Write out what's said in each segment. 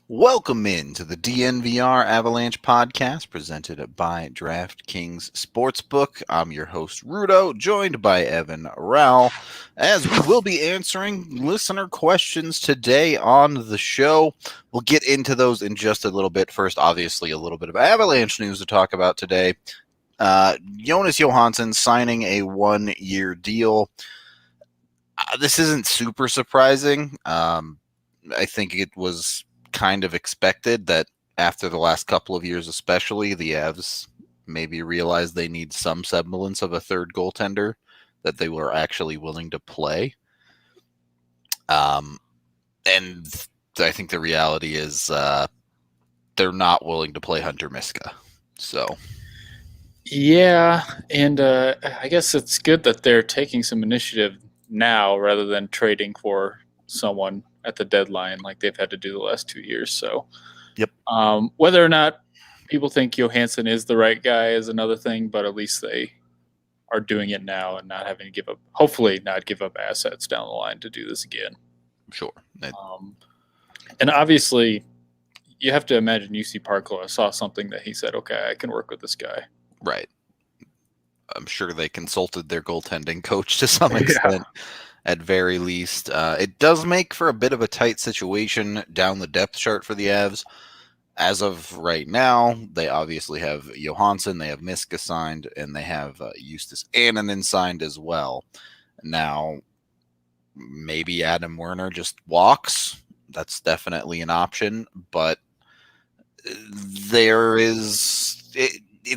Welcome in to the DNVR Avalanche podcast presented by DraftKings Sportsbook. I'm your host, Rudo, joined by Evan Rao, as we will be answering listener questions today on the show. We'll get into those in just a little bit. First, obviously, a little bit of Avalanche news to talk about today. Jonas Johansson signing a one-year deal. This isn't super surprising. I think it was kind of expected that after the last couple of years, especially, the Avs maybe realized they need some semblance of a third goaltender that they were actually willing to play. And I think the reality is they're not willing to play Hunter Miska. So, yeah, and I guess it's good that they're taking some initiative now rather than trading for someone at the deadline like they've had to do the last 2 years. So, yep. Whether or not people think Johansson is the right guy is another thing, but at least they are doing it now and not having to give up, hopefully not give up assets down the line to do this again. Sure. And obviously, you have to imagine UC Parklow saw something that he said, okay, I can work with this guy. Right. I'm sure they consulted their goaltending coach to some extent. At very least. It does make for a bit of a tight situation down the depth chart for the Avs. As of right now, they obviously have Johansson, they have Miska signed, and they have Justus Annunen signed as well. Now, maybe Adam Werner just walks. That's definitely an option, but it's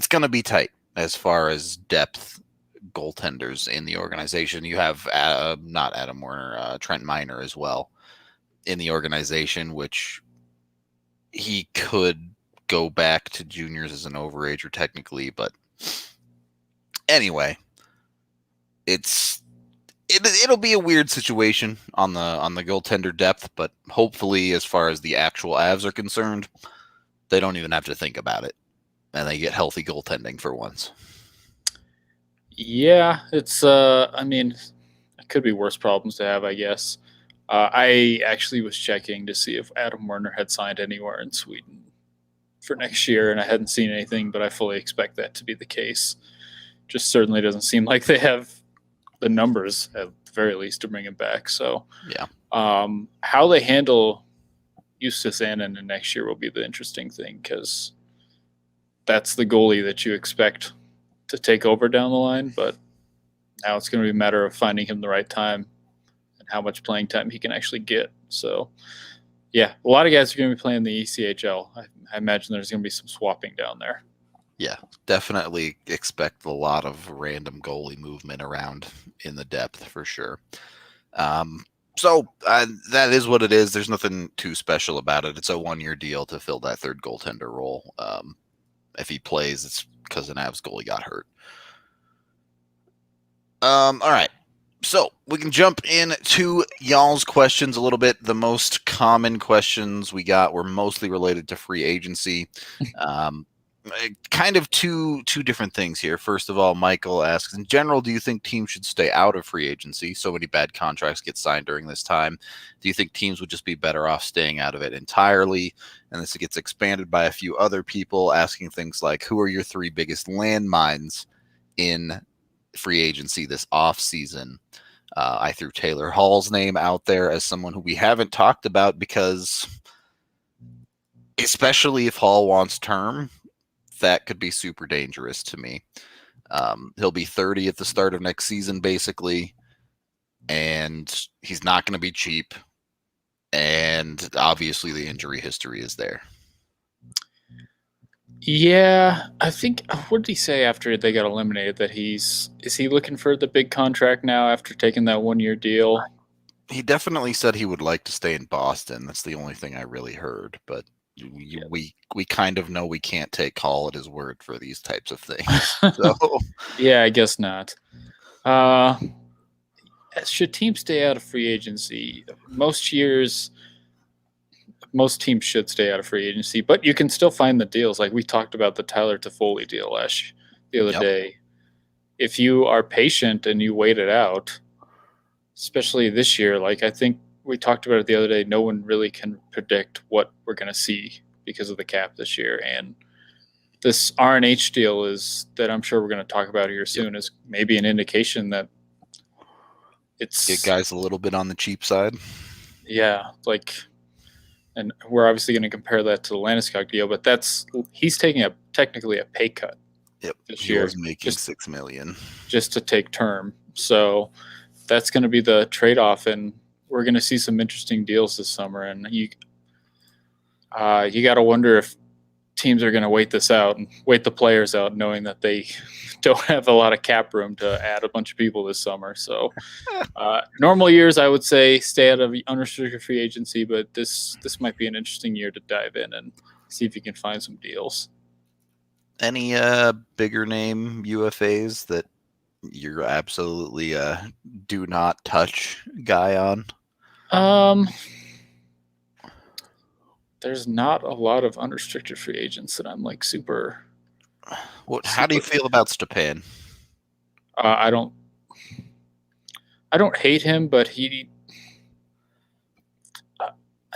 going to be tight as far as depth goaltenders in the organization. You have not Adam Werner, Trent Miner as well in the organization, which he could go back to juniors as an overager technically, but anyway, it'll be a weird situation on the goaltender depth, but hopefully, as far as the actual Avs are concerned, they don't even have to think about it, and they get healthy goaltending for once. Yeah, it's I mean, it could be worse problems to have, I guess. I actually was checking to see if Adam Werner had signed anywhere in Sweden for next year, and I hadn't seen anything, but I fully expect that to be the case. Just certainly doesn't seem like they have the numbers, at the very least, to bring him back. So, yeah, how they handle Justus Annunen next year will be the interesting thing, because that's the goalie that you expect to take over down the line, but now it's going to be a matter of finding him the right time and how much playing time he can actually get. So, yeah, a lot of guys are going to be playing the ECHL. I imagine there's going to be some swapping down there. Yeah, definitely expect a lot of random goalie movement around in the depth for sure. So that is what it is. There's nothing too special about it. It's a one-year deal to fill that third goaltender role. If he plays, it's because an Avs goalie got hurt. All right. So we can jump into y'all's questions a little bit. The most common questions we got were mostly related to free agency. Kind of two different things here. First of all, Michael asks, in general, do you think teams should stay out of free agency? So many bad contracts get signed during this time. Do you think teams would just be better off staying out of it entirely? And this gets expanded by a few other people asking things like, who are your three biggest landmines in free agency this offseason? I threw Taylor Hall's name out there as someone who we haven't talked about because, especially if Hall wants term, that could be super dangerous to me. He'll be 30 at the start of next season, basically, and he's not going to be cheap. And obviously, the injury history is there. Yeah, I think, what did he say after they got eliminated? That is he looking for the big contract now after taking that 1-year deal? He definitely said he would like to stay in Boston. That's the only thing I really heard, but we kind of know we can't take Hall at his word for these types of things. So yeah, I guess not. Should teams stay out of free agency? Most years, most teams should stay out of free agency, but you can still find the deals. Like we talked about the Tyler Toffoli deal the other day. If you are patient and you wait it out, especially this year, like I think we talked about it the other day. No one really can predict what we're going to see because of the cap this year. And this RNH deal is that I'm sure we're going to talk about here soon is maybe an indication that it's Get guys a little bit on the cheap side. Yeah, like, and we're obviously going to compare that to the Landeskog deal, but he's taking technically a pay cut. Yep, this he year, was making $6 million just to take term. So that's going to be the trade-off, and we're going to see some interesting deals this summer. And you got to wonder if teams are going to wait this out and wait the players out, knowing that they don't have a lot of cap room to add a bunch of people this summer. So normal years, I would say stay out of unrestricted free agency, but this might be an interesting year to dive in and see if you can find some deals. Any bigger name UFAs that you're absolutely do not touch guy on? There's not a lot of unrestricted free agents that I'm like super. How do you feel about Stepan? I don't hate him, but I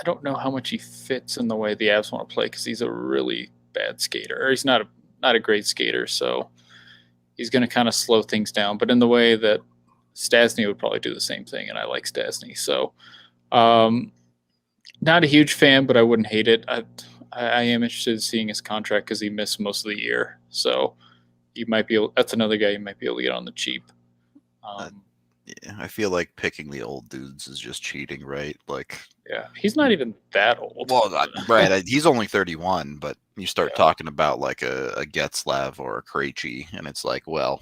don't know how much he fits in the way the Avs want to play because he's a really bad skater, or he's not a great skater, so he's going to kind of slow things down. But in the way that Stastny would probably do the same thing, and I like Stastny, so not a huge fan, but I wouldn't hate it. I am interested in seeing his contract because he missed most of the year, so that's another guy you might be able to get on the cheap. Yeah, I feel like picking the old dudes is just cheating, right? Like, yeah, he's not even that old. Well, right, he's only 31, but you start talking about like a Getzlav or a Krejci, and it's like, well,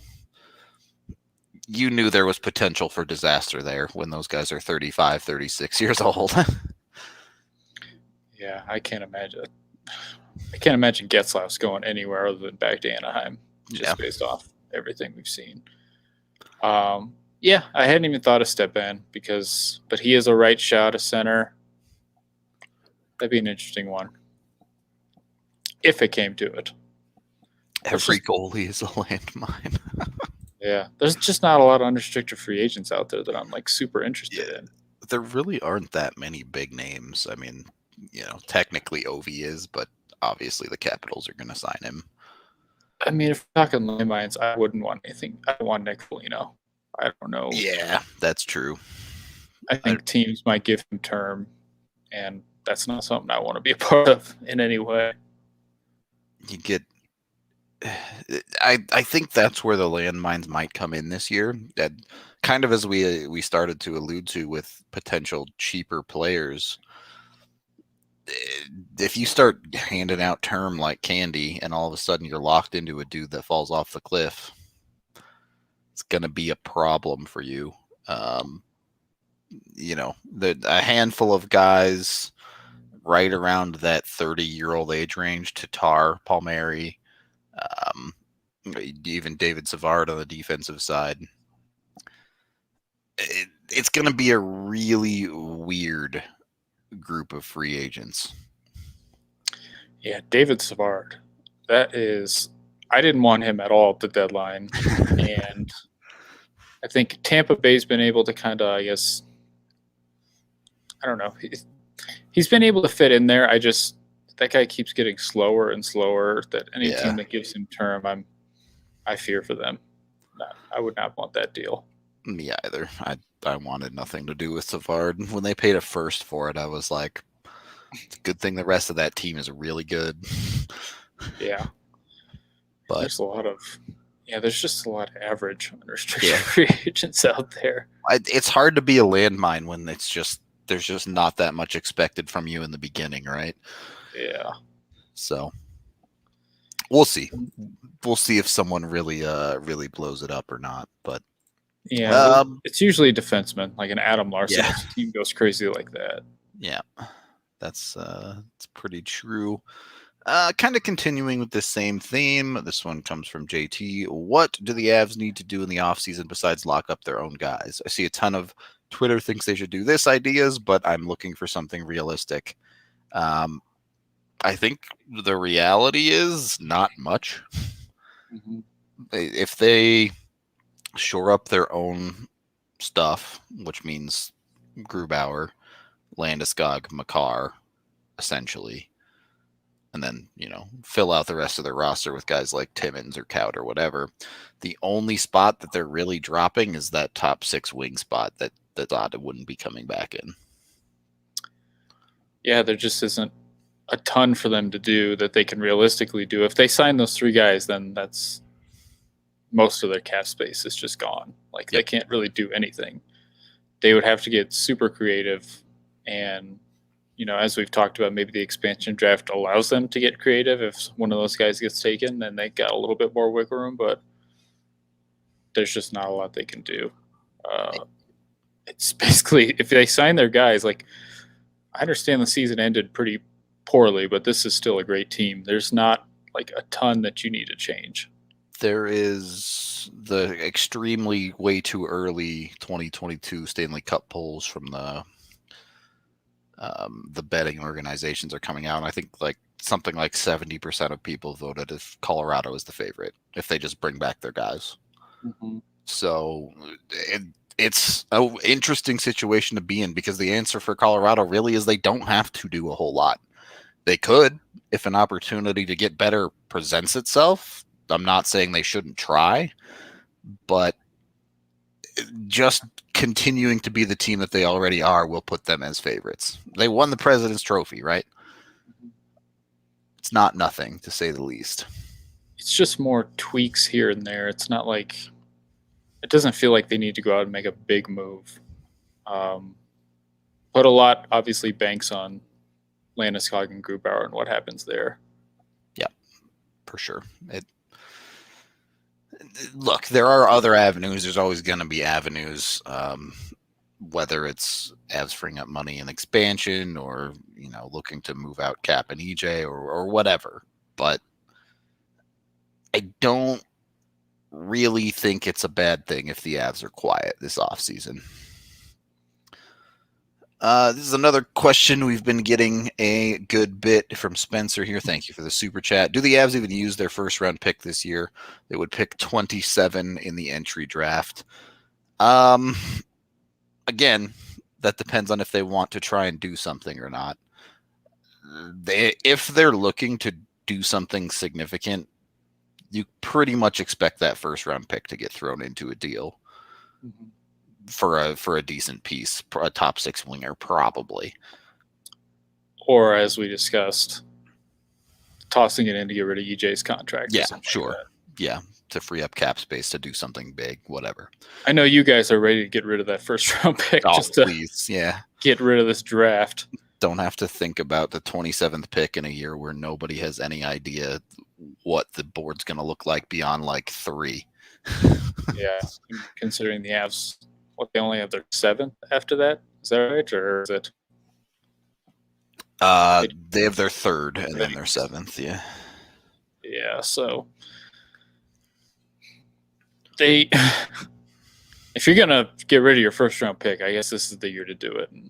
you knew there was potential for disaster there when those guys are 35, 36 years old. Yeah, I can't imagine Getzlaf's going anywhere other than back to Anaheim, just based off everything we've seen. Yeah, I hadn't even thought of Stepan but he is a right shot, a center. That'd be an interesting one if it came to it. Every goalie is a landmine. Yeah, there's just not a lot of unrestricted free agents out there that I'm like super interested in. There really aren't that many big names. I mean, technically Ovi is, but obviously the Capitals are going to sign him. I mean, if we're talking landmines, I wouldn't want anything. I want Nick Foligno. I don't know. Yeah, that's true. I think teams might give him term, and that's not something I want to be a part of in any way. I think that's where the landmines might come in this year. That kind of as we started to allude to with potential cheaper players. If you start handing out term like candy, and all of a sudden you're locked into a dude that falls off the cliff, it's going to be a problem for you. A handful of guys right around that 30-year-old age range, Tatar, Palmieri, even David Savard on the defensive side. It's going to be a really weird group of free agents. Yeah, David Savard. I didn't want him at all at the deadline. And I think Tampa Bay's been able to kind of, I guess, I don't know. He's been able to fit in there. That guy keeps getting slower and slower. That any team that gives him term, I fear for them. I would not want that deal. Me either. I wanted nothing to do with Savard. When they paid a first for it, I was like, it's a good thing the rest of that team is really good. Yeah. But there's just a lot of average unrestricted free agents out there. It's hard to be a landmine when there's just not that much expected from you in the beginning, right? Yeah. So we'll see. We'll see if someone really blows it up or not. But yeah, it's usually a defenseman, like an Adam Larson. If the team goes crazy like that. Yeah, that's pretty true. Kind of continuing with this same theme. This one comes from JT. What do the Avs need to do in the offseason besides lock up their own guys? I see a ton of Twitter thinks they should do this ideas, but I'm looking for something realistic. I think the reality is not much. Mm-hmm. If they shore up their own stuff, which means Grubauer, Landeskog, Makar, essentially. And then, fill out the rest of their roster with guys like Timmins or Kaut or whatever. The only spot that they're really dropping is that top 6 wing spot that Otta wouldn't be coming back in. Yeah, there just isn't a ton for them to do that they can realistically do. If they sign those 3 guys, then that's most of their cap space is just gone. Like, They can't really do anything. They would have to get super creative. And, as we've talked about, maybe the expansion draft allows them to get creative. If one of those guys gets taken, then they got a little bit more wiggle room, but there's just not a lot they can do. It's basically, if they sign their guys, like, I understand the season ended pretty poorly, but this is still a great team. There's not like a ton that you need to change. There is the extremely way too early 2022 Stanley Cup polls from the betting organizations are coming out. And I think something like 70% of people voted if Colorado is the favorite, if they just bring back their guys. Mm-hmm. So it's an interesting situation to be in, because the answer for Colorado really is they don't have to do a whole lot. They could, if an opportunity to get better presents itself. I'm not saying they shouldn't try, but just continuing to be the team that they already are will put them as favorites. They won the President's Trophy, right? It's not nothing, to say the least. It's just more tweaks here and there. It's not like, it doesn't feel like they need to go out and make a big move. Put a lot, obviously, banks on Landeskog and Grubauer and what happens there. Yeah, for sure. Look, there are other avenues. There's always going to be avenues, whether it's Avs freeing up money in expansion or, looking to move out Cap and EJ or whatever. But I don't really think it's a bad thing if the Avs are quiet this offseason. This is another question we've been getting a good bit from Spencer here. Thank you for the super chat. Do the Avs even use their first round pick this year? They would pick 27 in the entry draft. Again, that depends on if they want to try and do something or not. If they're looking to do something significant, you pretty much expect that first round pick to get thrown into a deal. Mm-hmm. For a decent piece, a top 6 winger, probably. Or, as we discussed, tossing it in to get rid of EJ's contract. Yeah, sure. Like yeah, to free up cap space to do something big, whatever. I know you guys are ready to get rid of that first round pick. Please, get rid of this draft. Don't have to think about the 27th pick in a year where nobody has any idea what the board's going to look like beyond 3. Yeah, considering the Avs. They only have their 7th after that? Is that right? Or is it? They have their 3rd and then their 7th, yeah. Yeah, so if you're going to get rid of your first round pick, I guess this is the year to do it. And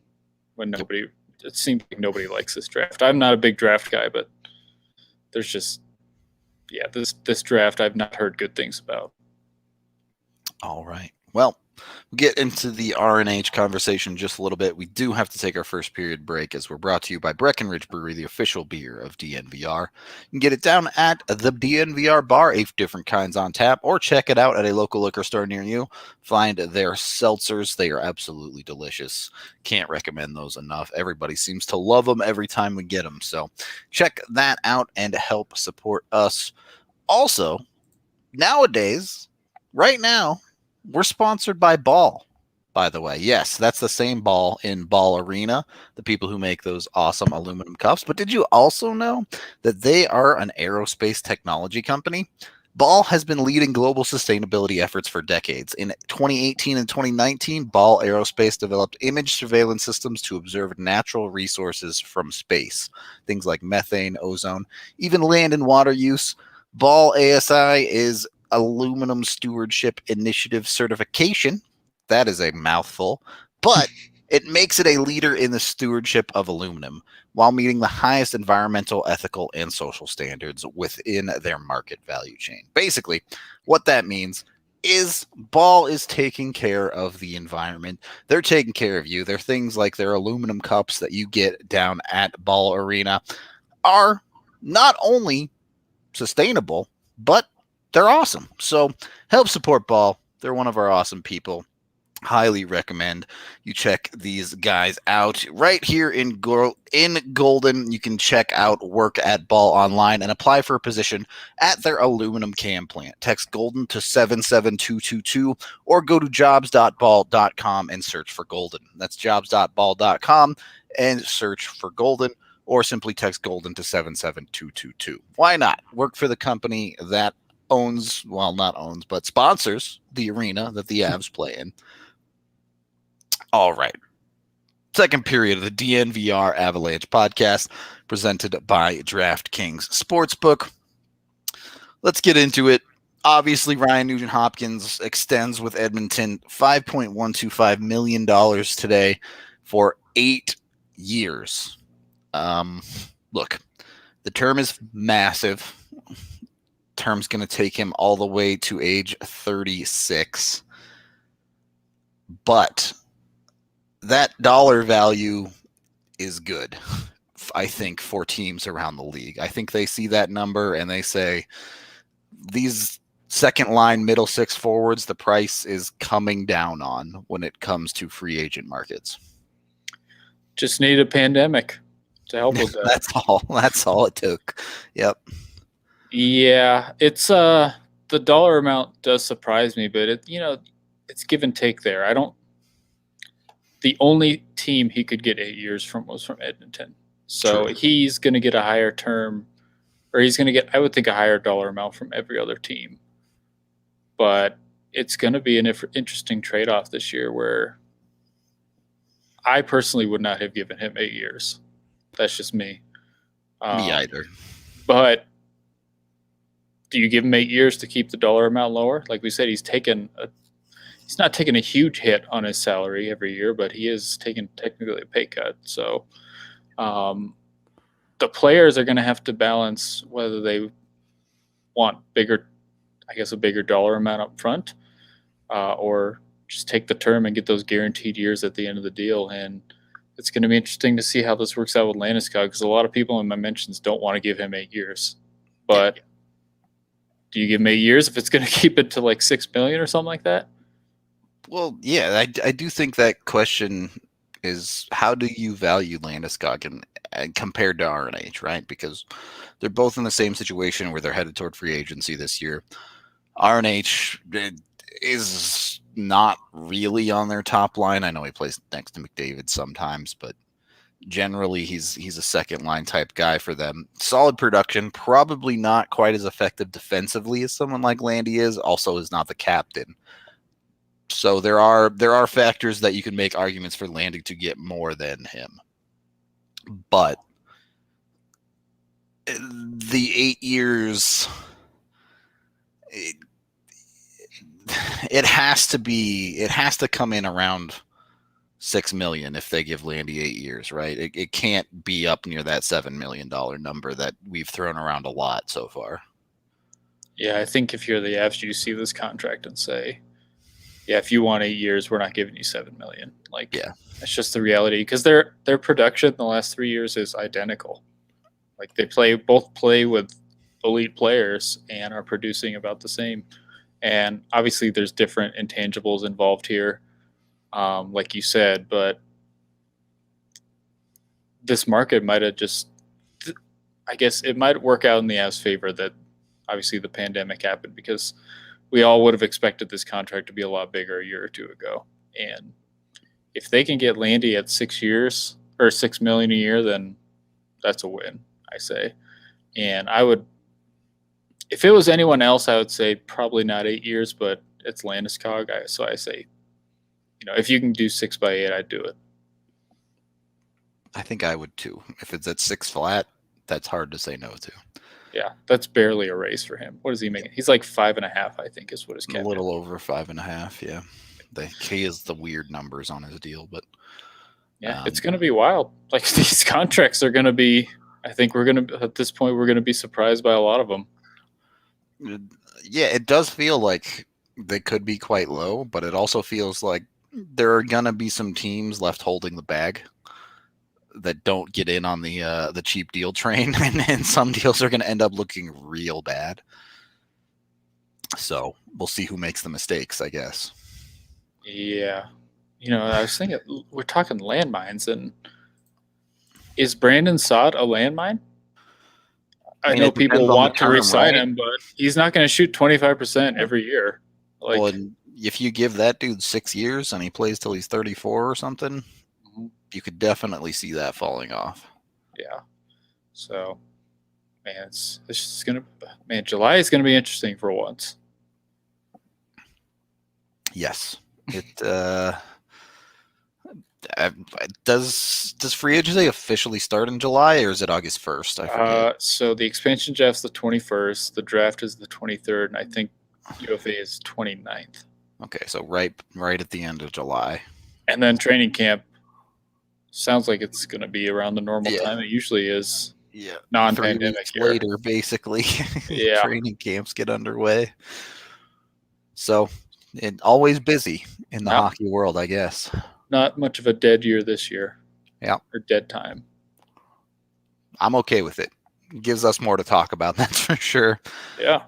when it seems like nobody likes this draft. I'm not a big draft guy, but there's just, this draft I've not heard good things about. All right. Well, we'll get into the RNH conversation just a little bit. We do have to take our first period break, as we're brought to you by Breckenridge Brewery, the official beer of DNVR. You can get it down at the DNVR bar, 8 different kinds on tap, or check it out at a local liquor store near you. Find their seltzers. They are absolutely delicious. Can't recommend those enough. Everybody seems to love them every time we get them. So check that out and help support us. Also, nowadays, right now, we're sponsored by Ball, by the way. Yes, that's the same Ball in Ball Arena, the people who make those awesome aluminum cups. But did you also know that they are an aerospace technology company? Ball has been leading global sustainability efforts for decades. In 2018 and 2019, Ball Aerospace developed image surveillance systems to observe natural resources from space, things like methane, ozone, even land and water use. Ball ASI is Aluminum Stewardship Initiative certification. That is a mouthful, but it makes it a leader in the stewardship of aluminum while meeting the highest environmental, ethical, and social standards within their market value chain. Basically, what that means is Ball is taking care of the environment. They're taking care of you. They're things like their aluminum cups that you get down at Ball Arena are not only sustainable, but they're awesome. So help support Ball. They're one of our awesome people. Highly recommend you check these guys out right here in Golden. You can check out Work at Ball online and apply for a position at their aluminum can plant. Text Golden to 77222 or go to jobs.ball.com and search for Golden. That's jobs.ball.com and search for Golden, or simply text Golden to 77222. Why not? Work for the company that owns, well, not owns, but sponsors the arena that the Avs play in. All right. Second period of the DNVR Avalanche podcast presented by DraftKings Sportsbook. Let's get into it. Obviously, Ryan Nugent-Hopkins extends with Edmonton $5.125 million today for 8 years. Look, the term is massive. Term's going to take him all the way to age 36. But that dollar value is good, I think, for teams around the league. I think they see that number and they say, these second line, middle six forwards, the price is coming down on when it comes to free agent markets. Just need a pandemic to help with that. That's all it took. Yep. Yeah, it's the dollar amount does surprise me, but it's give and take there. The only team he could get 8 years from was from Edmonton. So True. He's going to get a higher term, or he's going to get, I would think, a higher dollar amount from every other team. But it's going to be an interesting trade-off this year where I personally would not have given him 8 years. That's just me. Me either. But do you give him 8 years to keep the dollar amount lower? Like we said, he's not taking a huge hit on his salary every year, but he is taking technically a pay cut. So the players are going to have to balance whether they want a bigger dollar amount up front, or just take the term and get those guaranteed years at the end of the deal. And it's going to be interesting to see how this works out with Landeskog, because a lot of people in my mentions don't want to give him 8 years. But do you give him 8 years if it's going to keep it to like $6 million or something like that? Well, yeah, I do think that question is, how do you value Landeskog and compared to RNH, right? Because they're both in the same situation where they're headed toward free agency this year. RNH is not really on their top line. I know he plays next to McDavid sometimes, but generally he's a second line type guy for them. Solid production, probably not quite as effective defensively as someone like Landy is. Also is not the captain. So there are factors that you can make arguments for Landy to get more than him. But the 8 years, it has to come in around $6 million if they give Landy 8 years, right? It can't be up near that $7 million number that we've thrown around a lot so far. Yeah, I think if you're the Avs, you see this contract and say, yeah, if you want 8 years, we're not giving you $7 million. Like, yeah, that's just the reality, because their production in the last 3 years is identical. Like, they both play with elite players and are producing about the same. And obviously, there's different intangibles involved here, like you said. But this market might have just, I guess, it might work out in the Avs' favor that obviously the pandemic happened, because we all would have expected this contract to be a lot bigger a year or two ago. And if they can get Landy at 6 years or $6 million a year, then that's a win, I say. And I would, if it was anyone else, I would say probably not 8 years, but it's Landeskog. So I say, if you can do 6 by 8, I'd do it. I think I would too. If it's at 6 flat, that's hard to say no to. Yeah, that's barely a raise for him. What is he making? He's like 5.5, I think, is what his cap. A little over 5.5. Yeah, he has the weird numbers on his deal, but yeah, it's going to be wild. Like, these contracts are going to be. I think at this point we're going to be surprised by a lot of them. Yeah, it does feel like they could be quite low, but it also feels like there are gonna be some teams left holding the bag that don't get in on the cheap deal train, and some deals are gonna end up looking real bad. So we'll see who makes the mistakes, I guess. Yeah. I was thinking we're talking landmines, and is Brandon Saad a landmine? I mean, know it depends people on the want to term, re-sign right? him, but he's not going to shoot 25% every year. Well, Like, and if you give that dude 6 years and he plays till he's 34 or something, you could definitely see that falling off. yeah. So, man, it's just gonna. Man, July is gonna be interesting for once. Yes, it does free agency officially start in July, or is it August 1st? I forget. So the expansion draft's the 21st, the draft is the 23rd, and I think UFA is 29th. Okay, so right at the end of July. And then training camp sounds like it's going to be around the normal time it usually is. Yeah, non-pandemic 3 weeks later, basically. Yeah. Training camps get underway. So it always busy in the hockey world, I guess. Not much of a dead year this year. Yeah. Or dead time. I'm okay with it. Gives us more to talk about, that's for sure. Yeah.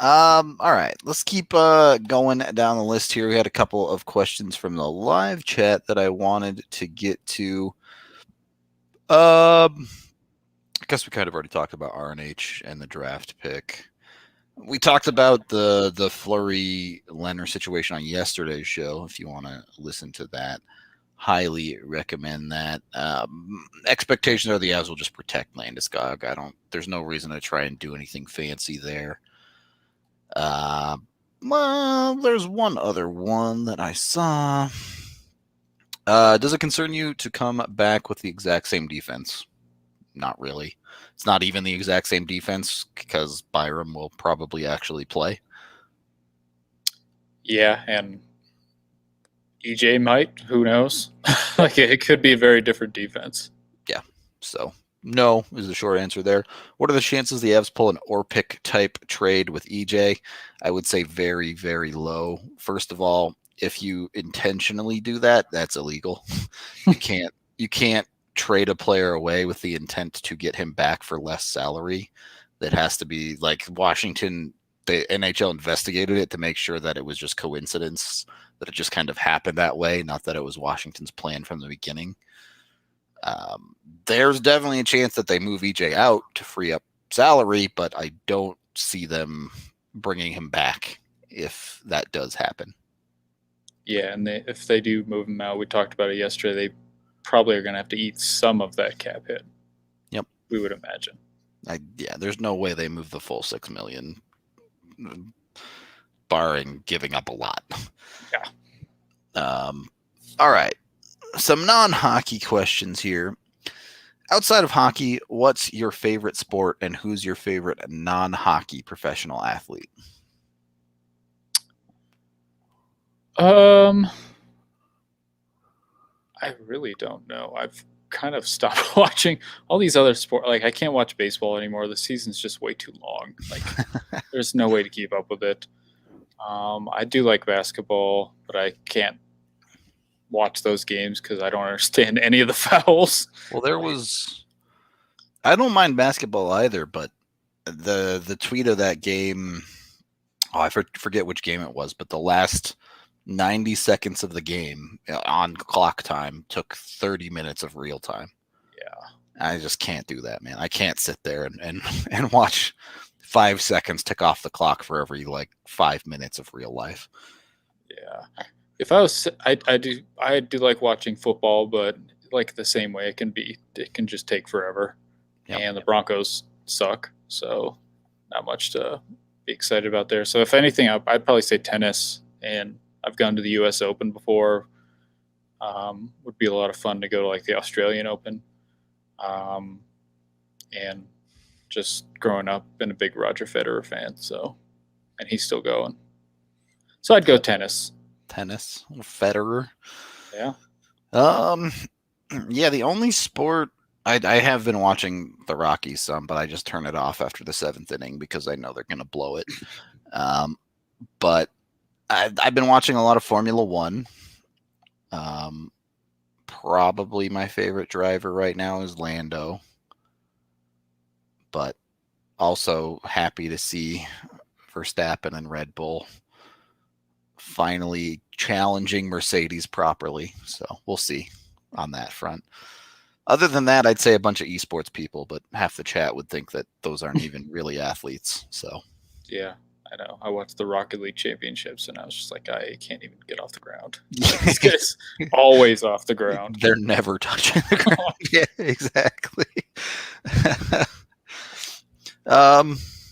All right, let's keep going down the list here. We had a couple of questions from the live chat that I wanted to get to. I guess we kind of already talked about RNH and the draft pick. We talked about the Fleury Leonard situation on yesterday's show. If you want to listen to that, highly recommend that. Expectations are the Avs will just protect Landeskog. There's no reason to try and do anything fancy there. Well, there's one other one that I saw. Does it concern you to come back with the exact same defense? Not really. It's not even the exact same defense because Byram will probably actually play. Yeah, and EJ might. Who knows? Like, it could be a very different defense. Yeah. So no is the short answer there. What are the chances the Avs pull an Orpik type trade with EJ? I would say very, very low. First of all, if you intentionally do that, that's illegal. You can't trade a player away with the intent to get him back for less salary. That has to be like Washington. The NHL investigated it to make sure that it was just coincidence, that it just kind of happened that way, not that it was Washington's plan from the beginning. There's definitely a chance that they move EJ out to free up salary, but I don't see them bringing him back if that does happen. Yeah, and if they do move him out, we talked about it yesterday, they probably are going to have to eat some of that cap hit. Yep. We would imagine. There's no way they move the full $6 million, barring giving up a lot. Yeah. All right. Some non-hockey questions here. Outside of hockey, what's your favorite sport and who's your favorite non-hockey professional athlete? I really don't know. I've kind of stopped watching all these other sports. Like, I can't watch baseball anymore. The season's just way too long. Like, there's no way to keep up with it. I do like basketball, but I can't watch those games because I don't understand any of the fouls. Well, I don't mind basketball either, but the tweet of that game, I forget which game it was, but the last 90 seconds of the game on clock time took 30 minutes of real time. Yeah. I just can't do that, man. I can't sit there and watch 5 seconds tick off the clock for every 5 minutes of real life. Yeah. If I was, I do like watching football, but like the same way it can just take forever. Yep. And the Broncos suck, so not much to be excited about there. So if anything, I'd probably say tennis, and I've gone to the U.S. Open before. Would be a lot of fun to go to the Australian Open. And just growing up, been a big Roger Federer fan, and he's still going. So I'd go tennis. Tennis, Federer. Yeah. Yeah, the only sport I have been watching the Rockies some, but I just turn it off after the 7th inning because I know they're going to blow it. But I've been watching a lot of Formula One. Probably my favorite driver right now is Lando, but also happy to see Verstappen and Red Bull finally challenging Mercedes properly. So we'll see on that front. Other than that, I'd say a bunch of esports people, but half the chat would think that those aren't even really athletes. So Yeah, I know. I watched the Rocket League Championships, and I was just like, I can't even get off the ground. These guys always off the ground. They're never touching the ground. Yeah, exactly.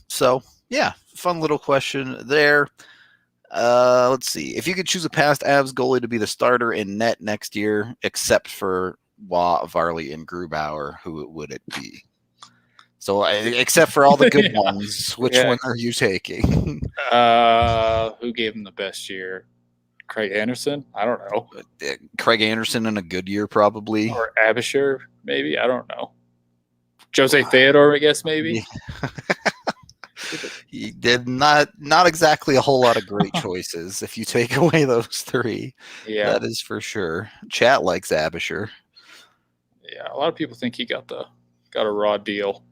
So yeah, fun little question there. Let's see. If you could choose a past Avs goalie to be the starter in net next year, except for Waugh, Varley, and Grubauer, who would it be? So, except for all the good ones, which one are you taking? Who gave him the best year? Craig Anderson? I don't know. Craig Anderson in a good year, probably. Or Abisher, maybe? I don't know. Jose Theodore, I guess, maybe. Yeah. He did not exactly a whole lot of great choices. If you take away those three, yeah, that is for sure. Chat likes Abisher. Yeah, a lot of people think he got a raw deal.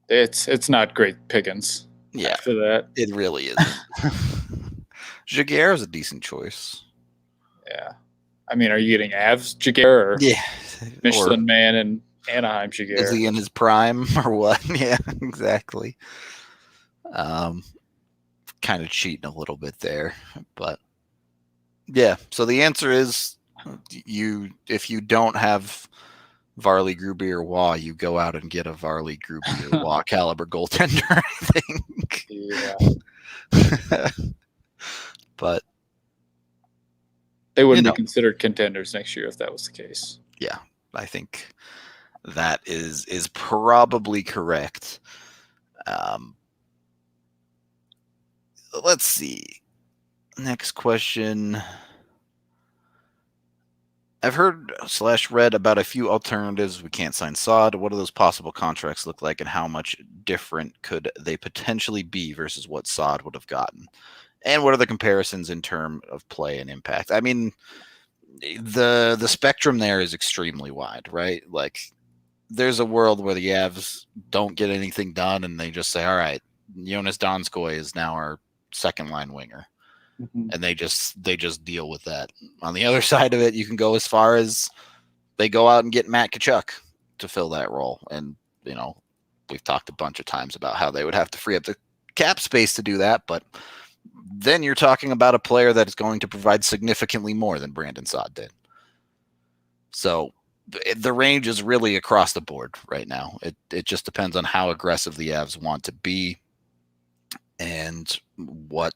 It's not great pickings. Yeah, after that, it really is. Jaguar is a decent choice. Yeah, I mean, are you getting Avs Jaguar or Michelin Man and Anaheim Jaguar? Is he in his prime or what? Yeah, exactly. Kind of cheating a little bit there, but yeah. So the answer is, if you don't have Varley, Gruby, or Waugh, you go out and get a Varley, Gruby, or Waugh caliber goaltender, I think. Yeah. But they wouldn't be considered contenders next year if that was the case. Yeah, I think that is probably correct. Let's see. Next question. I've heard / read about a few alternatives. We can't sign Saad. What do those possible contracts look like, and how much different could they potentially be versus what Saad would have gotten? And what are the comparisons in terms of play and impact? I mean, the spectrum there is extremely wide, right? Like, there's a world where the Avs don't get anything done, and they just say, all right, Jonas Donskoy is now our second line winger. Mm-hmm. And they just deal with that. On the other side of it, you can go as far as they go out and get Matt Tkachuk to fill that role. And, we've talked a bunch of times about how they would have to free up the cap space to do that. But then you're talking about a player that is going to provide significantly more than Brandon Saad did. So the range is really across the board right now. It just depends on how aggressive the Avs want to be and what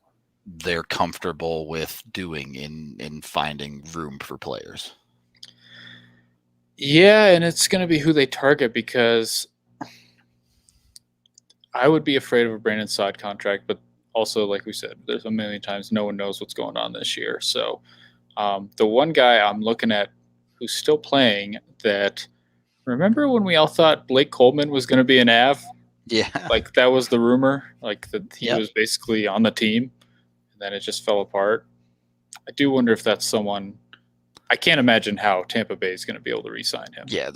they're comfortable with doing in finding room for players. Yeah, and it's going to be who they target, because I would be afraid of a Brandon Saad contract, but also, like we said, there's a million times no one knows what's going on this year. So the one guy I'm looking at who's still playing, that, remember when we all thought Blake Coleman was going to be an Av? Yeah. Like, that was the rumor, like that he was basically on the team. Then it just fell apart. I do wonder if that's someone. I can't imagine how Tampa Bay is going to be able to re-sign him. Yeah,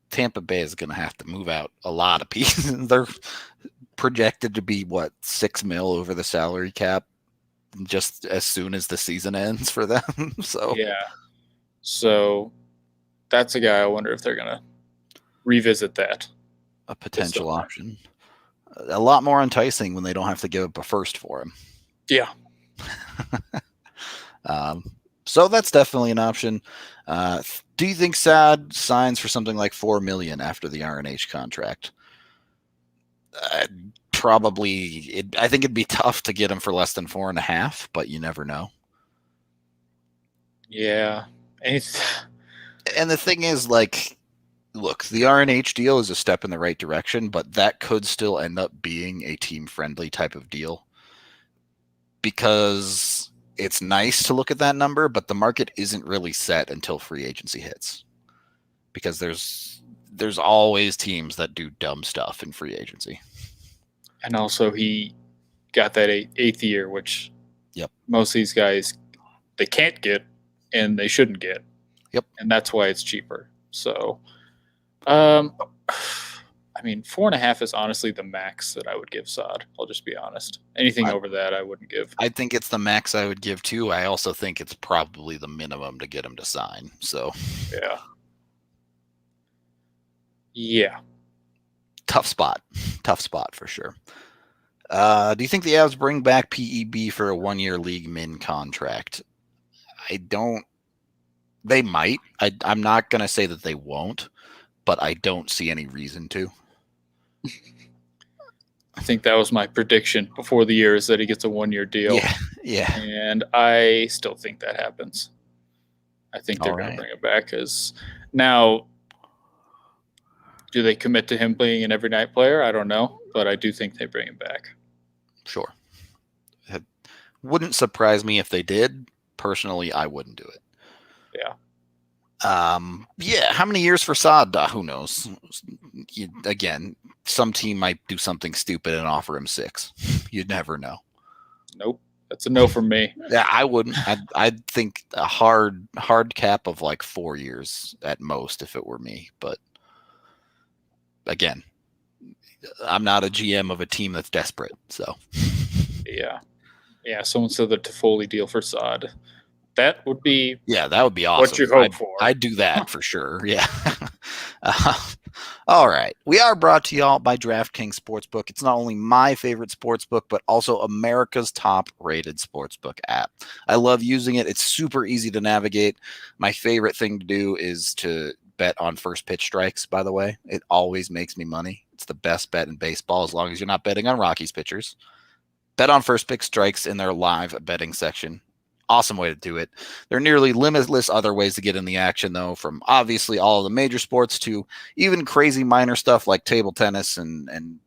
Tampa Bay is going to have to move out a lot of pieces. They're projected to be $6 million over the salary cap just as soon as the season ends for them. So that's a guy. I wonder if they're going to revisit that. A potential option. A lot more enticing when they don't have to give up a first for him. Yeah. So that's definitely an option. Do you think Saad signs for something like $4 million after the RNH contract? Probably. I think it'd be tough to get him for less than 4.5, but you never know. Yeah. And the thing is, like, look, the RNH deal is a step in the right direction, but that could still end up being a team-friendly type of deal. Because it's nice to look at that number, but the market isn't really set until free agency hits. Because there's always teams that do dumb stuff in free agency. And also, he got that eighth year, which most of these guys, they can't get and they shouldn't get. Yep. And that's why it's cheaper. So, 4.5 is honestly the max that I would give Saad. I'll just be honest. Anything over that, I wouldn't give. I think it's the max I would give too. I also think it's probably the minimum to get him to sign. So, yeah. Tough spot for sure. Do you think the Avs bring back PEB for a 1-year league min contract? I don't. They might. I'm not going to say that they won't, but I don't see any reason to. I think that was my prediction before the year, is that he gets a 1-year deal. Yeah. And I still think that happens. I think they're going to bring it back, because now, do they commit to him being an every night player? I don't know, but I do think they bring him back. Sure. It wouldn't surprise me if they did. Personally, I wouldn't do it. Yeah. How many years for Saad? Who knows? Again, some team might do something stupid and offer him 6. You'd never know. Nope. That's a no from me. Yeah, I wouldn't. I'd think a hard cap of like 4 years at most if it were me. But again, I'm not a GM of a team that's desperate. So yeah. Someone said the Toffoli deal for Saad. That would be that would be awesome. What you hope for. I'd do that for sure. Yeah. All right. We are brought to y'all by DraftKings Sportsbook. It's not only my favorite sportsbook, but also America's top-rated sportsbook app. I love using it. It's super easy to navigate. My favorite thing to do is to bet on first pitch strikes, by the way. It always makes me money. It's the best bet in baseball as long as you're not betting on Rockies pitchers. Bet on first pitch strikes in their live betting section. Awesome way to do it. There are nearly limitless other ways to get in the action, though, from obviously all of the major sports to even crazy minor stuff like table tennis. And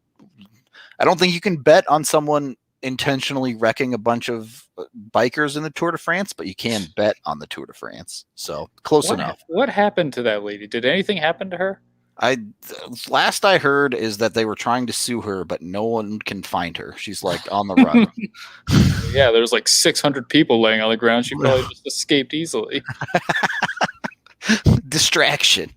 I don't think you can bet on someone intentionally wrecking a bunch of bikers in the Tour de France, but you can bet on the Tour de France. So close enough. What happened to that lady? Did anything happen to her? Last I heard is that they were trying to sue her, but no one can find her. She's like on the run. Yeah, there's like 600 people laying on the ground. She probably just escaped easily. Distraction.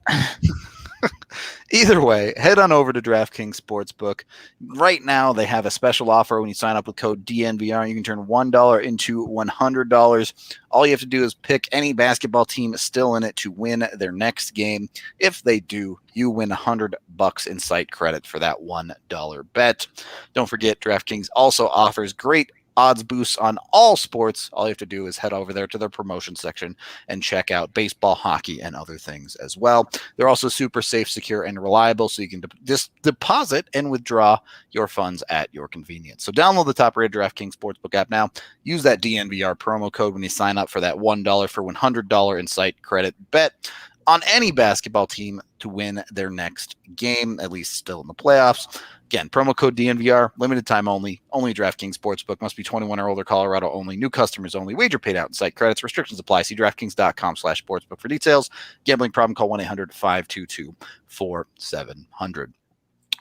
Either way, head on over to DraftKings Sportsbook. Right now, they have a special offer when you sign up with code DNVR. You can turn $1 into $100. All you have to do is pick any basketball team still in it to win their next game. If they do, you win $100 in site credit for that $1 bet. Don't forget, DraftKings also offers great odds boosts on all sports. All you have to do is head over there to their promotion section and check out baseball, hockey, and other things as well. They're also super safe, secure, and reliable, so you can just deposit and withdraw your funds at your convenience. So download the top-rated DraftKings Sportsbook app now. Use that DNVR promo code when you sign up for that $1 for $100 in site credit bet on any basketball team to win their next game, at least still in the playoffs. Again, promo code DNVR, limited time only DraftKings Sportsbook, must be 21 or older, Colorado only, new customers only, wager paid out in site credits, restrictions apply. See DraftKings.com/sportsbook for details. Gambling problem, call 1-800-522-4700.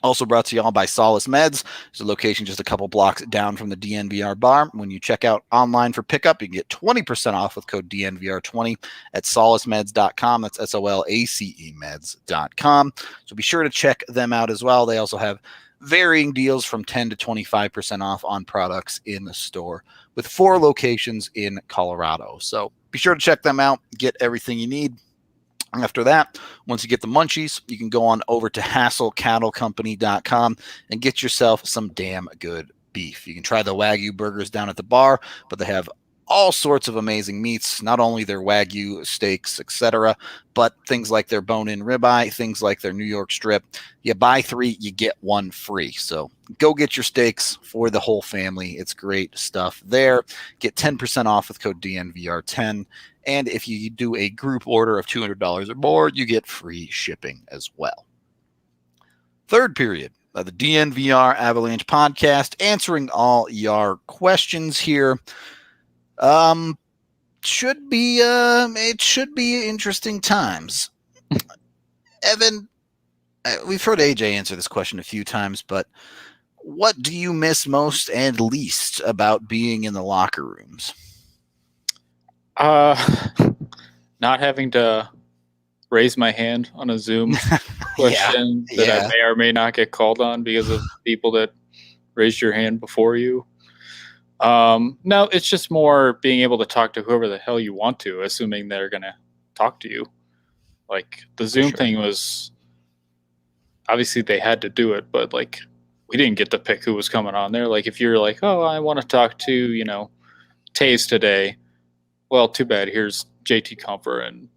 Also brought to y'all by Solace Meds. There's a location just a couple blocks down from the DNVR bar. When you check out online for pickup, you can get 20% off with code DNVR20 at solacemeds.com. That's SOLACE meds.com. So be sure to check them out as well. They also have varying deals from 10 to 25% off on products in the store with 4 locations in Colorado. So be sure to check them out, get everything you need. After that, once you get the munchies, you can go on over to hasslecattlecompany.com and get yourself some damn good beef. You can try the Wagyu burgers down at the bar, but they have all sorts of amazing meats, not only their Wagyu steaks, etc., but things like their bone-in ribeye, things like their New York strip. You buy 3, you get 1 free. So go get your steaks for the whole family. It's great stuff there. Get 10% off with code DNVR10. And if you do a group order of $200 or more, you get free shipping as well. Third period of the DNVR Avalanche podcast, answering all your questions here. It should be interesting times. Evan, we've heard AJ answer this question a few times, but What do you miss most and least about being in the locker rooms? Not having to raise my hand on a Zoom question that I may or may not get called on because of people that raised your hand before you. No, it's just more being able to talk to whoever the hell you want to, assuming they're going to talk to you. Like the Zoom thing was, obviously they had to do it, but like we didn't get to pick who was coming on there. Like if you're like, oh, I want to talk to, Taze today. Well, too bad. Here's JT Comfort and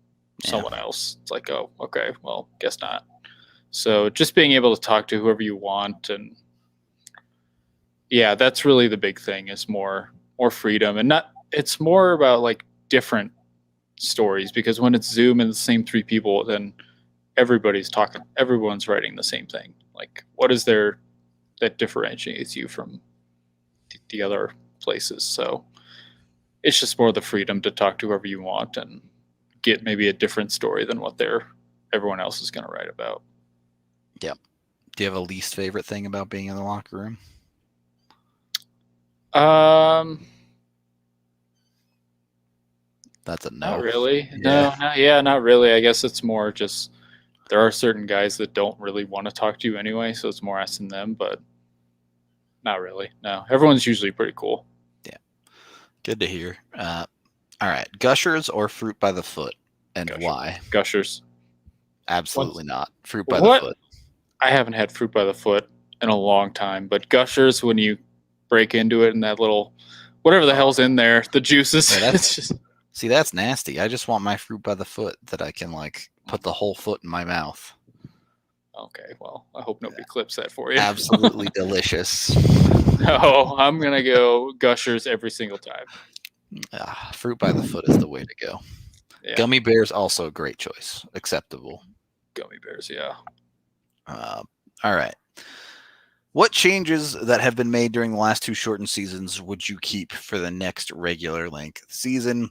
someone else. It's like, oh, okay, well, guess not. So just being able to talk to whoever you want, and yeah, that's really the big thing, is more freedom. And it's more about like different stories, because when it's Zoom and the same three people, then everybody's talking, everyone's writing the same thing. Like what is there that differentiates you from the other places? So it's just more the freedom to talk to whoever you want and get maybe a different story than what everyone else is going to write about. Yep. Do you have a least favorite thing about being in the locker room? That's a no. Not really. No, not really. I guess it's more just there are certain guys that don't really want to talk to you anyway, so it's more asking them, but not really. No, everyone's usually pretty cool. Yeah. Good to hear. All right. Gushers or fruit by the foot, and why? Gushers. Absolutely not. Fruit by the foot. I haven't had fruit by the foot in a long time, but Gushers, when you break into it and that little whatever the hell's in there, the juices. Yeah, see, that's nasty. I just want my fruit by the foot that I can like put the whole foot in my mouth. Okay, well, I hope nobody clips that for you. Absolutely delicious. Oh, I'm gonna go Gushers every single time. Fruit by the foot is the way to go. Yeah. Gummy bears also a great choice. Acceptable. Gummy bears, yeah. All right. What changes that have been made during the last two shortened seasons would you keep for the next regular length season?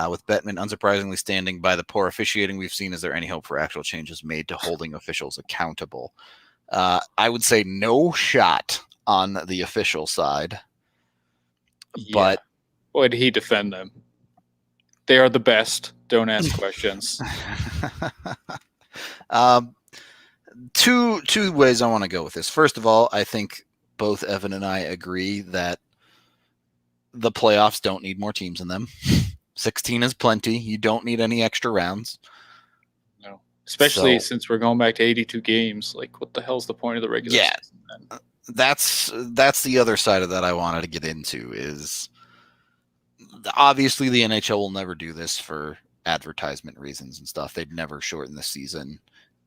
With Bettman unsurprisingly standing by the poor officiating we've seen, is there any hope for actual changes made to holding officials accountable? I would say no shot on the official side. But would he defend them? They are the best. Don't ask questions. Two ways I want to go with this. First of all, I think both Evan and I agree that the playoffs don't need more teams in them. 16 is plenty. You don't need any extra rounds. No, especially since we're going back to 82 games. Like, what the hell's the point of the regular season then? That's the other side of that I wanted to get into is obviously the NHL will never do this for advertisement reasons and stuff. They'd never shorten the season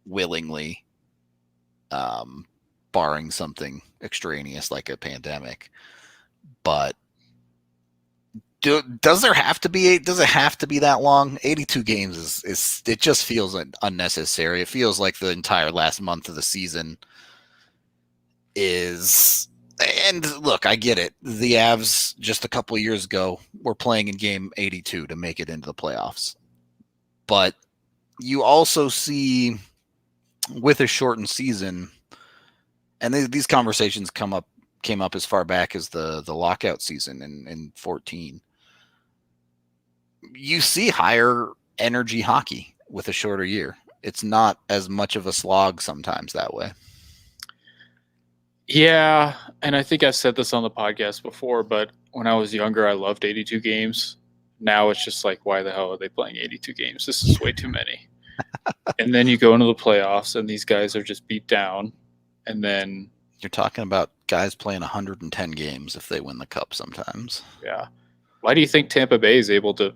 willingly, barring something extraneous like a pandemic. But does it have to be that long? 82 games is it just feels unnecessary. It feels like the entire last month of the season is. And look, I get it. The Avs just a couple of years ago were playing in game 82 to make it into the playoffs. But you also see with a shortened season, and these conversations came up as far back as the lockout season in 14. You see higher energy hockey with a shorter year. It's not as much of a slog sometimes that way. Yeah, and I think I've said this on the podcast before, but when I was younger, I loved 82 games. Now it's just like, why the hell are they playing 82 games? This is way too many. And then you go into the playoffs, and these guys are just beat down. And then you're talking about guys playing 110 games if they win the cup sometimes. Yeah. Why do you think Tampa Bay is able to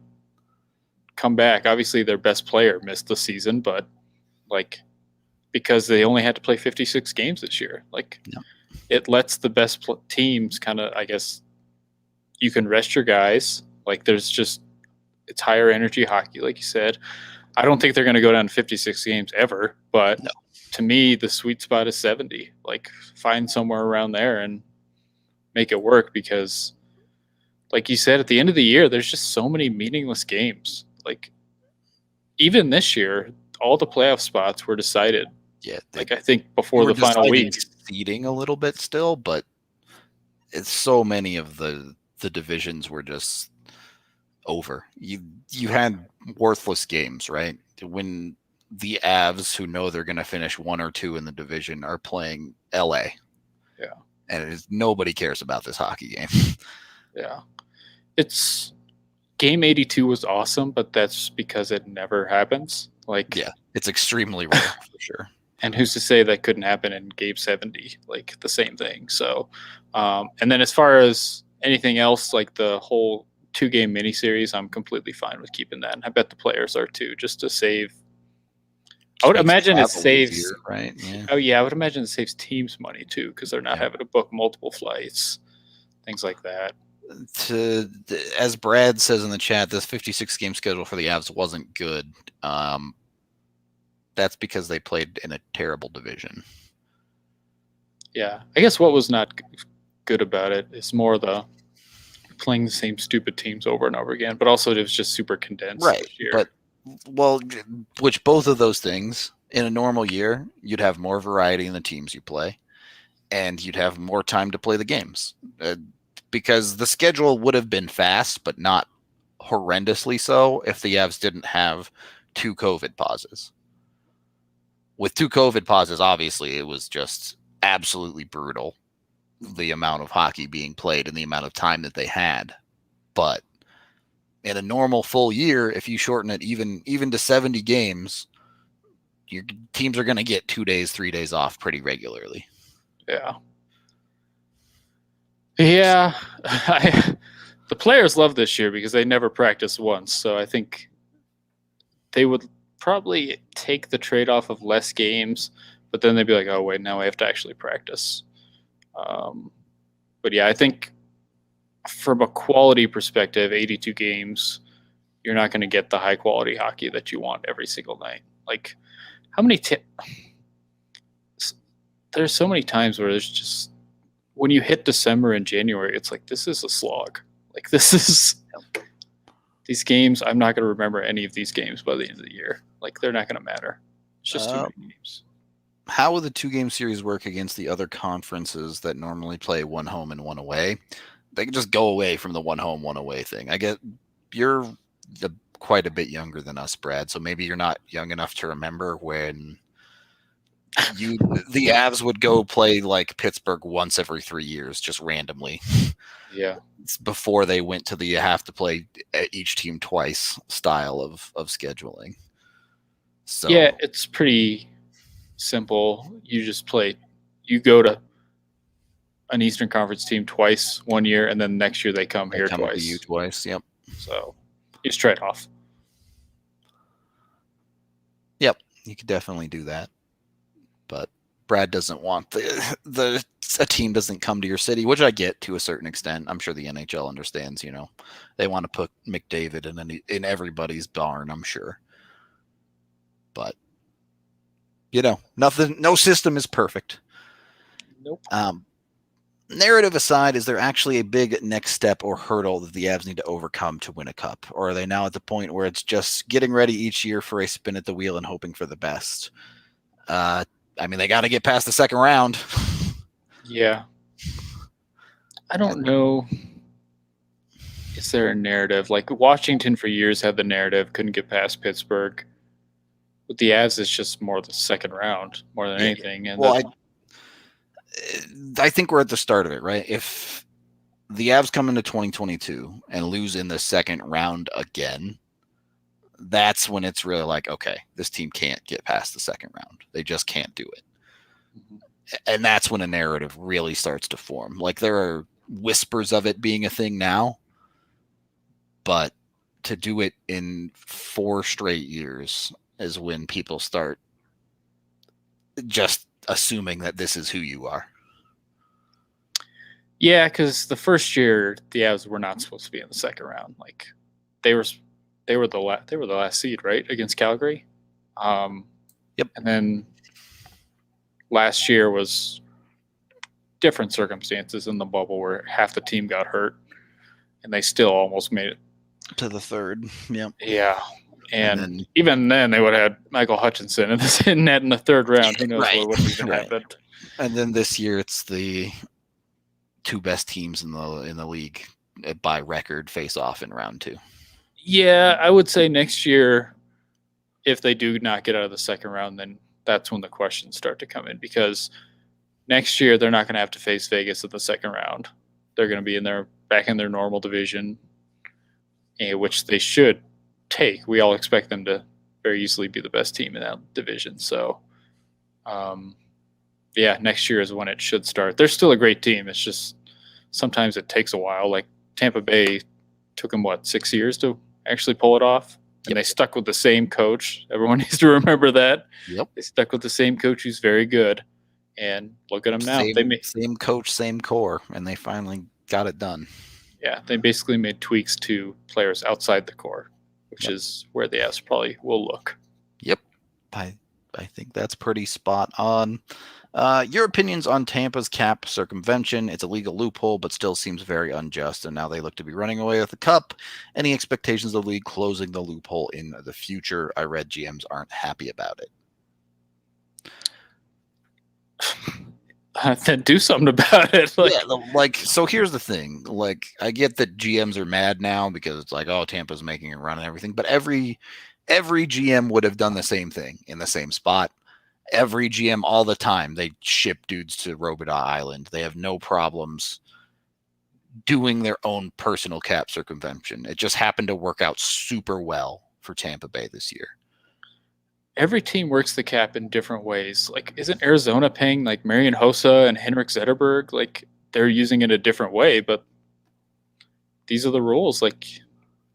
come back? Obviously, their best player missed the season, but like because they only had to play 56 games this year. Like it lets the best teams kind of, I guess, you can rest your guys. Like there's just, it's higher energy hockey, like you said. I don't think they're going to go down to 56 games ever, but to me, the sweet spot is 70. Like find somewhere around there and make it work because, like you said, at the end of the year, there's just so many meaningless games. Like even this year, all the playoff spots were decided Yeah, Like I think before the final week, seeding a little bit still, but it's so many of the divisions were just over. You had worthless games, right? When the Avs, who know they're going to finish 1 or 2 in the division, are playing LA. Yeah. And nobody cares about this hockey game. Yeah. It's game 82 was awesome, but that's because it never happens. Like, yeah, it's extremely rare for sure. And who's to say that couldn't happen in game 70? Like the same thing. So, and then as far as anything else, like the whole 2-game miniseries, I'm completely fine with keeping that. And I bet the players are too, just to save. I would imagine it saves. Easier, right? Yeah. Oh yeah, I would imagine it saves teams money too, because they're not having to book multiple flights, things like that. As Brad says in the chat, this 56-game schedule for the Avs wasn't good. That's because they played in a terrible division. Yeah, I guess what was not good about it is more the playing the same stupid teams over and over again, but also it was just super condensed this year. But which both of those things in a normal year, you'd have more variety in the teams you play, and you'd have more time to play the games because the schedule would have been fast, but not horrendously so if the Avs didn't have 2 COVID pauses. With 2 COVID pauses, obviously, it was just absolutely brutal, the amount of hockey being played and the amount of time that they had. But in a normal full year, if you shorten it even to 70 games, your teams are going to get 2 days, 3 days off pretty regularly. Yeah. Yeah. The players love this year because they never practiced once. So I think they would probably take the trade-off of less games, but then they'd be like, oh, wait, now I have to actually practice. But yeah, I think from a quality perspective, 82 games, you're not going to get the high-quality hockey that you want every single night. Like, how many there's so many times where there's just, when you hit December and January, it's like, this is a slog. Like, this is... These games, I'm not going to remember any of these games by the end of the year. Like, they're not going to matter. It's just too many games. How would the 2-game series work against the other conferences that normally play 1 home and 1 away? They can just go away from the 1 home, 1 away thing. I get you're quite a bit younger than us, Brad, so maybe you're not young enough to remember when the Avs would go play like Pittsburgh once every 3 years, just randomly. Yeah. It's before they went to the you have to play each team twice style of scheduling. So yeah, it's pretty simple. You just you go to an Eastern Conference team twice one year, and then next year they come here twice. To you twice, yep. So you just trade off. Yep, you could definitely do that. But Brad doesn't want a team doesn't come to your city, which I get to a certain extent. I'm sure the NHL understands, they want to put McDavid in everybody's barn, I'm sure. But no system is perfect. Nope. Narrative aside, is there actually a big next step or hurdle that the Avs need to overcome to win a cup? Or are they now at the point where it's just getting ready each year for a spin at the wheel and hoping for the best? They got to get past the second round. Yeah. I don't know. Is there a narrative? Like Washington for years had the narrative, couldn't get past Pittsburgh. With the Avs, it's just more the second round, more than anything. And I think we're at the start of it, right? If the Avs come into 2022 and lose in the second round again, that's when it's really like, okay, this team can't get past the second round. They just can't do it. Mm-hmm. And that's when a narrative really starts to form. Like there are whispers of it being a thing now, but to do it in 4 straight years is when people start just assuming that this is who you are. Yeah, because the first year the Avs were not supposed to be in the second round. Like they were the last seed, right, against Calgary. Yep. And then last year was different circumstances in the bubble where half the team got hurt, and they still almost made it to the third. Yep. Yeah. And even then, they would have had Michael Hutchinson in net in the third round. Who knows what would have even happened? And then this year, it's the two best teams in the league by record face off in round 2. Yeah, I would say next year, if they do not get out of the second round, then that's when the questions start to come in, because next year they're not going to have to face Vegas in the second round. They're going to be back in their normal division, which they should take. We all expect them to very easily be the best team in that division. So, next year is when it should start. They're still a great team. It's just sometimes it takes a while. Like Tampa Bay took them, 6 years to actually pull it off? And they stuck with the same coach. Everyone needs to remember that. Yep. They stuck with the same coach who's very good. And look at them now. Same coach, same core, and they finally got it done. Yeah, they basically made tweaks to players outside the core, which is where the Avs probably will look. Yep. I think that's pretty spot on. Your opinions on Tampa's cap circumvention? It's a legal loophole, but still seems very unjust, and now they look to be running away with the cup. Any expectations of the league closing the loophole in the future? I read GMs aren't happy about it. Then do something about it. So here's the thing. I get that GMs are mad now because it's like, oh, Tampa's making a run and everything, but every GM would have done the same thing in the same spot. Every GM all the time, they ship dudes to Robidas Island. They have no problems doing their own personal cap circumvention. It just happened to work out super well for Tampa Bay this year. Every team works the cap in different ways. Isn't Arizona paying Marian Hossa and Henrik Zetterberg? They're using it a different way, but these are the rules.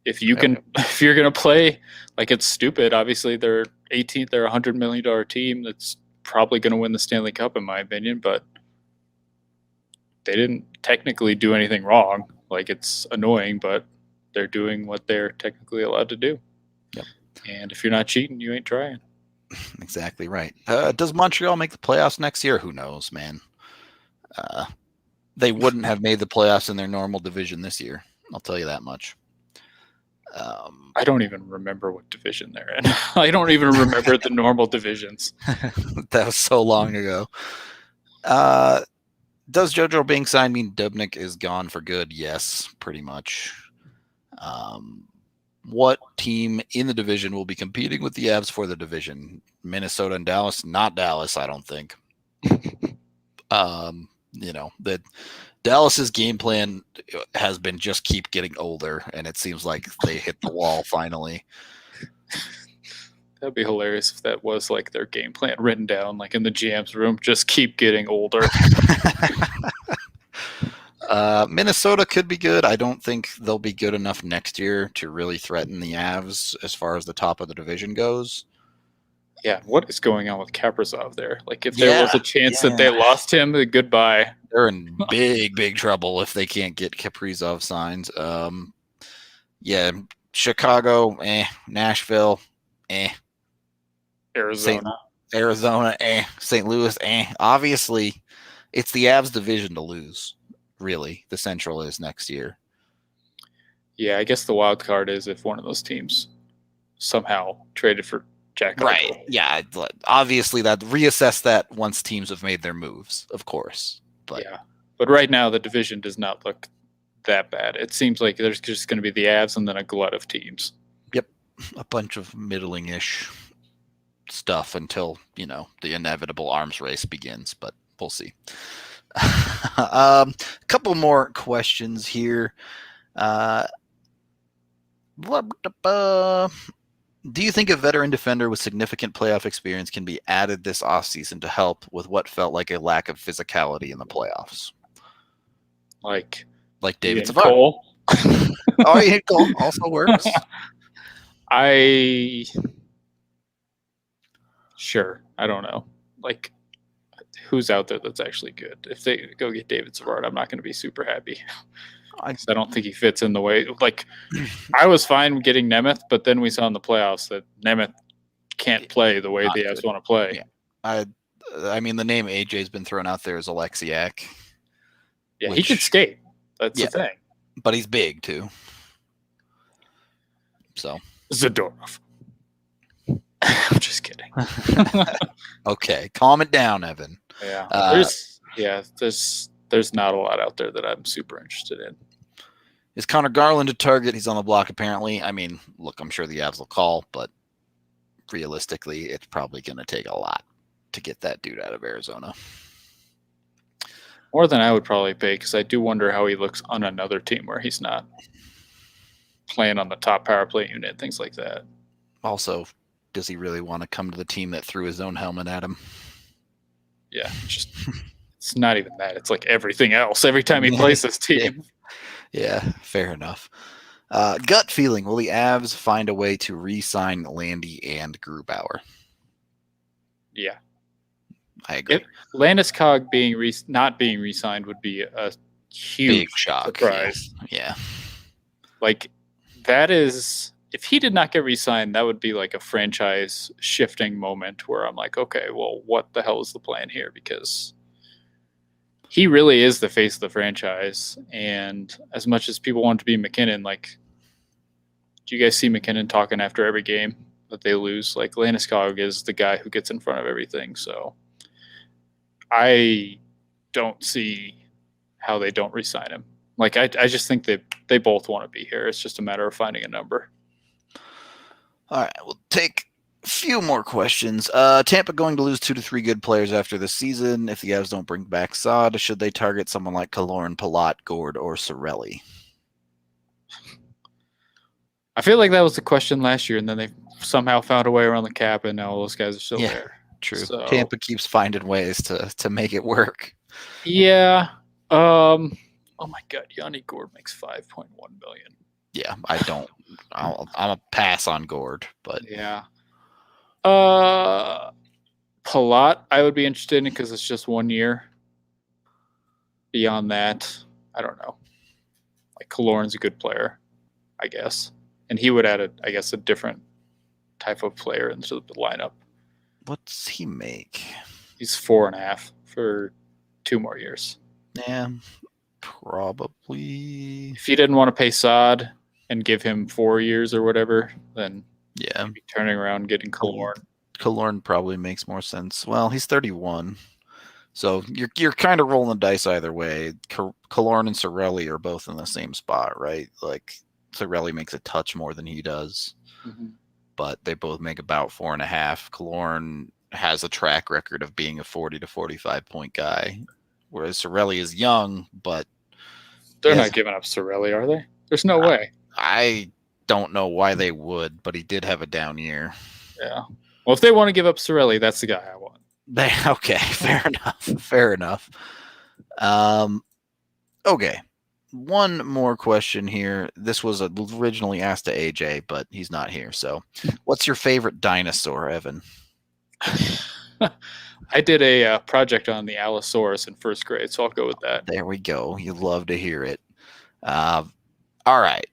If you're going to play it's stupid, obviously they're 18th, they're a $100 million team that's probably going to win the Stanley Cup, in my opinion, but they didn't technically do anything wrong. It's annoying, but they're doing what they're technically allowed to do. Yep. And if you're not cheating, you ain't trying. Exactly right. Does Montreal make the playoffs next year? Who knows, man? They wouldn't have made the playoffs in their normal division this year. I'll tell you that much. I don't even remember what division they're in. I don't even remember the normal divisions. That was so long ago. Does JoJo being signed mean Dubnyk is gone for good? Yes, pretty much. What team in the division will be competing with the Avs for the division? Minnesota and Dallas? Not Dallas, I don't think. That Dallas's game plan has been just keep getting older, and it seems like they hit the wall finally. That'd be hilarious if that was their game plan written down, in the GM's room. Just keep getting older. Minnesota could be good. I don't think they'll be good enough next year to really threaten the Avs as far as the top of the division goes. Yeah, what is going on with Kaprizov there? If there was a chance that they lost him, goodbye. They're in big trouble if they can't get Kaprizov signed. Chicago, Nashville, Arizona, St. Louis, Obviously, it's the Avs division to lose. Really, the Central is next year. Yeah, I guess the wild card is if one of those teams somehow traded for Jack. Right. Yeah. Obviously, reassess that once teams have made their moves, of course. But right now the division does not look that bad. It seems like there's just going to be the Avs and then a glut of teams. Yep, a bunch of middling-ish stuff until the inevitable arms race begins. But we'll see. A couple more questions here. Do you think a veteran defender with significant playoff experience can be added this offseason to help with what felt like a lack of physicality in the playoffs? Like David Savard. Cole. Oh, yeah, Cole also works. Sure. I don't know. Who's out there that's actually good? If they go get David Savard, I'm not going to be super happy. I don't think he fits in the way. I was fine getting Nemeth, but then we saw in the playoffs that Nemeth can't play the way the Avs want to play. Yeah. I mean, the name AJ's been thrown out there is Alexiak. Yeah, he can skate. That's the thing. But he's big too. So Zadorov. I'm just kidding. Okay, calm it down, Evan. Yeah. There's not a lot out there that I'm super interested in. Is Connor Garland a target? He's on the block apparently. I mean, look, I'm sure the Avs will call, but realistically, it's probably going to take a lot to get that dude out of Arizona. More than I would probably pay, because I do wonder how he looks on another team where he's not playing on the top power play unit, things like that. Also, does he really want to come to the team that threw his own helmet at him? Yeah, it's not even that. It's like everything else. Every time he plays this team. Yeah, fair enough. Gut feeling, will the Avs find a way to re-sign Landy and Grubauer? Yeah. I agree. If Landeskog not being re-signed would be a huge big shock. surprise. Yeah. Like, that is, if he did not get re-signed, that would be like a franchise shifting moment where I'm like, okay, well, what the hell is the plan here? Because he really is the face of the franchise. And as much as people want to be McKinnon, like, do you guys see McKinnon talking after every game that they lose? Like, Landeskog is the guy who gets in front of everything. So I don't see how they don't re-sign him. Like, I just think they both want to be here. It's just a matter of finding a number. All right, we'll take a few more questions. Tampa going to lose 2 to 3 good players after the season. If the Avs don't bring back Saad, should they target someone like Killorn, Palat, Gord, or Cirelli? I feel like that was the question last year, and then they somehow found a way around the cap, and now all those guys are still there. True. So, Tampa keeps finding ways to make it work. Yeah. Oh my God, Yanni Gord makes $5.1 million. Yeah, I'm a pass on Gord, but yeah. Palat, I would be interested in because it's just 1 year. Beyond that, I don't know. Like, Killorn's a good player, I guess, and he would add a different type of player into the lineup. What's he make? He's 4.5 for 2 more years. Yeah, probably. If you didn't want to pay Saad and give him 4 years or whatever, then yeah, you'd be turning around and getting Killorn. Killorn probably makes more sense. Well, he's 31, so you're kind of rolling the dice either way. Killorn and Cirelli are both in the same spot, right? Like, Cirelli makes a touch more than he does, but they both make about 4.5. Killorn has a track record of being a 40 to 45 point guy, whereas Cirelli is young, but they're not giving up Cirelli, are they? There's no way. I don't know why they would, but he did have a down year. Yeah. Well, if they want to give up Cirelli, that's the guy I want. Okay, fair enough. Fair enough. Okay. One more question here. This was originally asked to AJ, but he's not here. So, what's your favorite dinosaur, Evan? I did a project on the Allosaurus in first grade, so I'll go with that. There we go. You love to hear it. All right.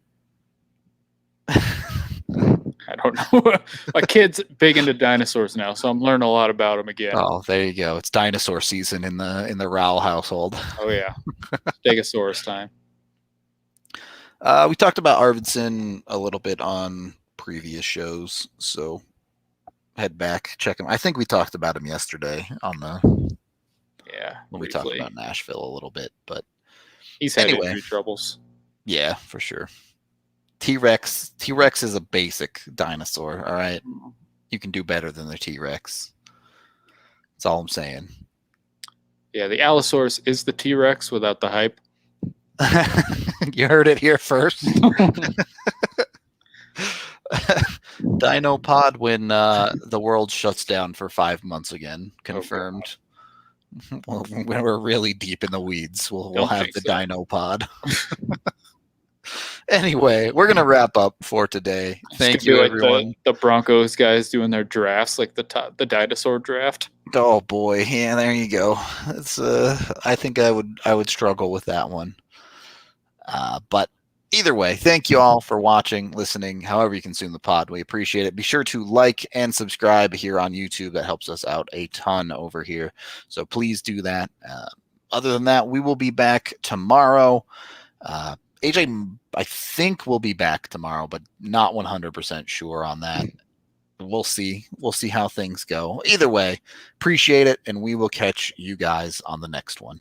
I don't know. My kid's big into dinosaurs now, so I'm learning a lot about them again. Oh, there you go. It's dinosaur season in the Rowell household. Oh yeah, Stegosaurus time. We talked about Arvidsson a little bit on previous shows, so head back, check him. I think we talked about him yesterday on when we talked about Nashville a little bit, but he's had injury troubles. Yeah, for sure. T-Rex is a basic dinosaur, all right? You can do better than the T-Rex. That's all I'm saying. Yeah, the Allosaurus is the T-Rex without the hype. You heard it here first. Dino Pod when the world shuts down for 5 months again. Confirmed. Well, when we're really deep in the weeds, we'll have the Dino Pod. Anyway, we're gonna wrap up for today. Thank you, everyone. The Broncos guys doing their drafts, like the dinosaur draft. Oh boy, yeah, there you go. It's I think I would struggle with that one. But either way, thank you all for watching, listening, however you consume the pod. We appreciate it. Be sure to like and subscribe here on YouTube. That helps us out a ton over here. So please do that. Other than that, we will be back tomorrow. AJ, I think we'll be back tomorrow, but not 100% sure on that. we'll see. We'll see how things go. Either way, appreciate it, and we will catch you guys on the next one.